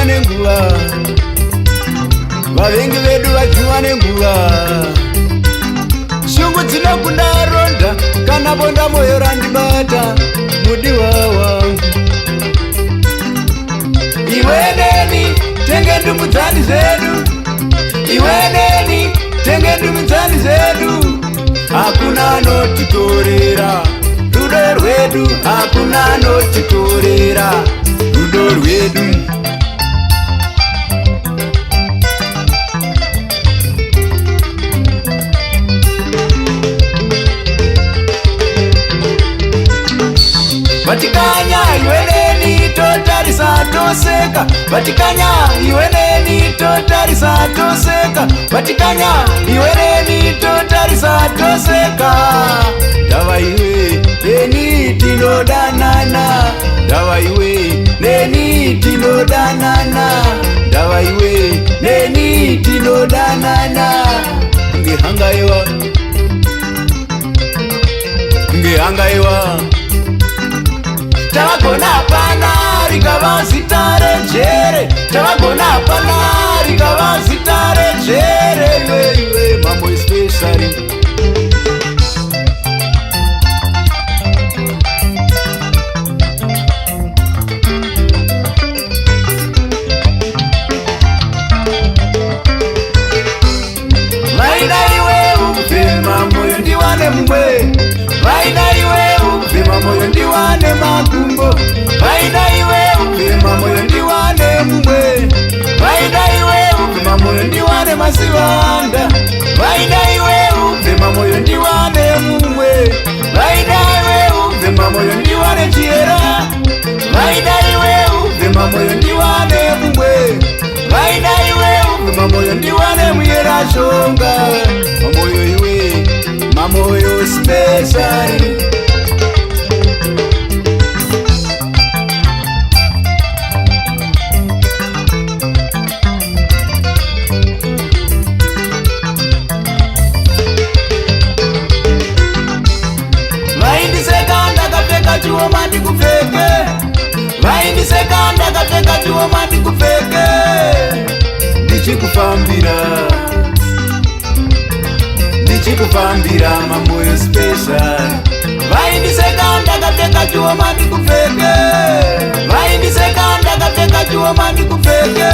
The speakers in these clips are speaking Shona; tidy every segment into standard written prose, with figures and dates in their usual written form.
vachiva nenguva, vavengi vedu vachiva nenguva. Shungu dzinokunda ronda kana bonda moyo randibata mudiwa wangu. Iweneni tenge ndumudzani zedu, iweneni tenge ndumudzani zedu. Hakuna anotitorera rudo rwedu, hakuna anotitorera rudo rwedu. Vatikanya iweneni totarisa toseka, Vatikanya iweneni totarisa toseka, Vatikanya iweneni totarisa toseka. Dava iwe neni tinodanana, dava iwe neni tinodanana, dava iwe neni tinodanana. Ngehangaiwa, ngehangaiwa. Tavagona pana rikava zita renjere, tavagona pana rikava zita renjere. Iwe mambo especially vaida iwe ufema moyo ndiwane mumwe, vaida iwe ufema moyo ndiwane makumbo, vaida iwe ufema moyo ndiwane mumwe, vaida iwe ufema moyo ndiwane masivanda, vaida iwe ufema moyo ndiwane mumwe, vaida iwe ufema moyo ndiwane chiera, vaida iwe ufema moyo ndiwane mumwe, vaida iwe ufema moyo ndiwane muyera shonga. Mamoyo iwe mamoyo special. Vaindiseka ndakapfeka chioma ndikupfeke, vaindiseka ndakapfeka chioma ndikupfeke, ndichikufambira, ndichikufambira mamoyo special. Vaindiseka ndakapfeka chioma ndikupfeke, vaindiseka ndakapfeka chioma ndikupfeke.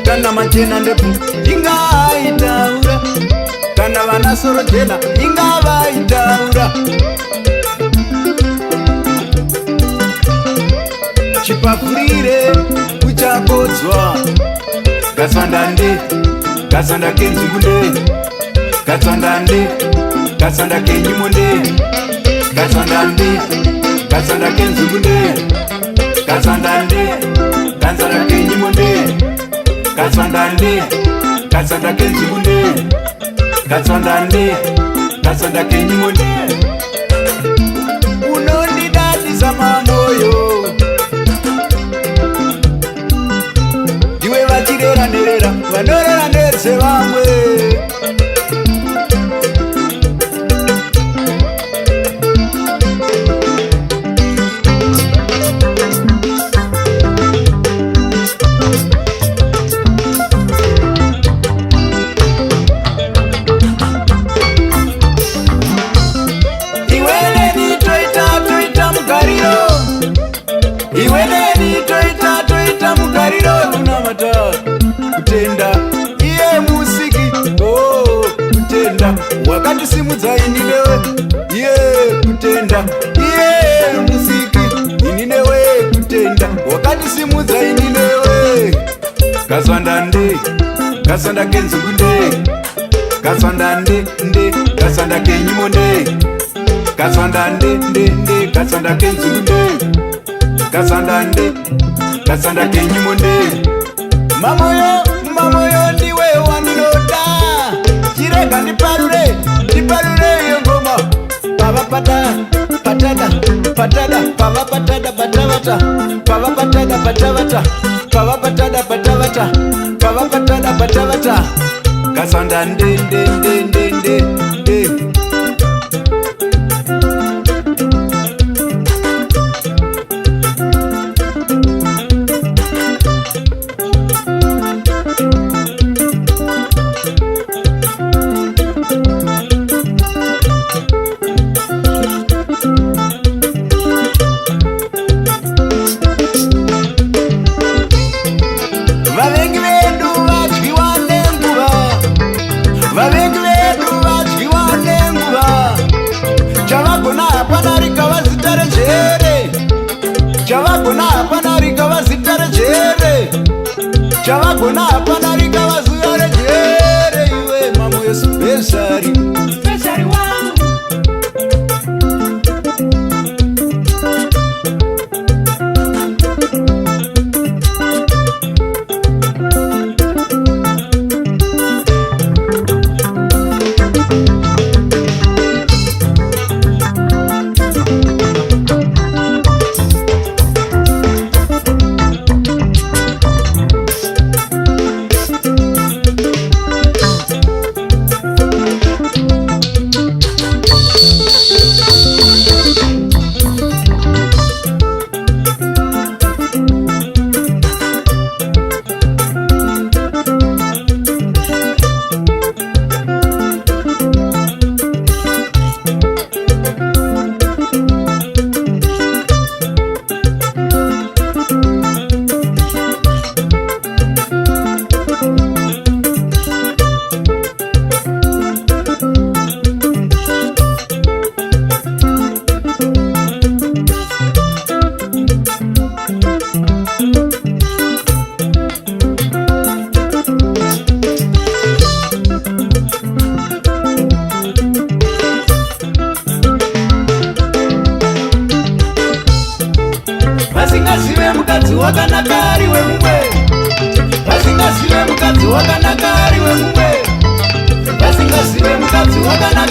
Kana machena ndefu ingaitaura, kana vana soro jena ingavaitaura. Chipafurire uchakodzwa, gatsandande gatsanda kenzungunde, gatsandande gatsanda kenyimonde, gatsandande gatsanda kenzungunde, gatsandande gatsanda kenyimonde, gatsandande katsanda kenzungunde katsandande katsanda kenyingonde unondidadisa mamoyo iwe vachirera nderera vanorera ndetse vamwe kutenda iye musiki kutenda wakatisimudza ininewe iye kutenda iye musiki ininewe kutenda wakatisimudza ininewe kaswandande kaswanda kenzungunde kaswandande nde kaswanda kenyimonde kaswandande nde kaswanda kenzungunde kaswandande kaswanda kenyimonde mamoyo ndiwe wandinoda chirega ndiparure yengoma pavapatada pavapatada patavata pavapatada patavata pavapatada patavata pavapatada patavata kasanda ndende chavagona hapana rikavazuya rejere iwe mamoyo spesari wangu vasingazive mukadzi wakanaka ari wemumwe vasingazive mukadzi wakanaka ari wemumwe vasingazive mukadzi wakanaka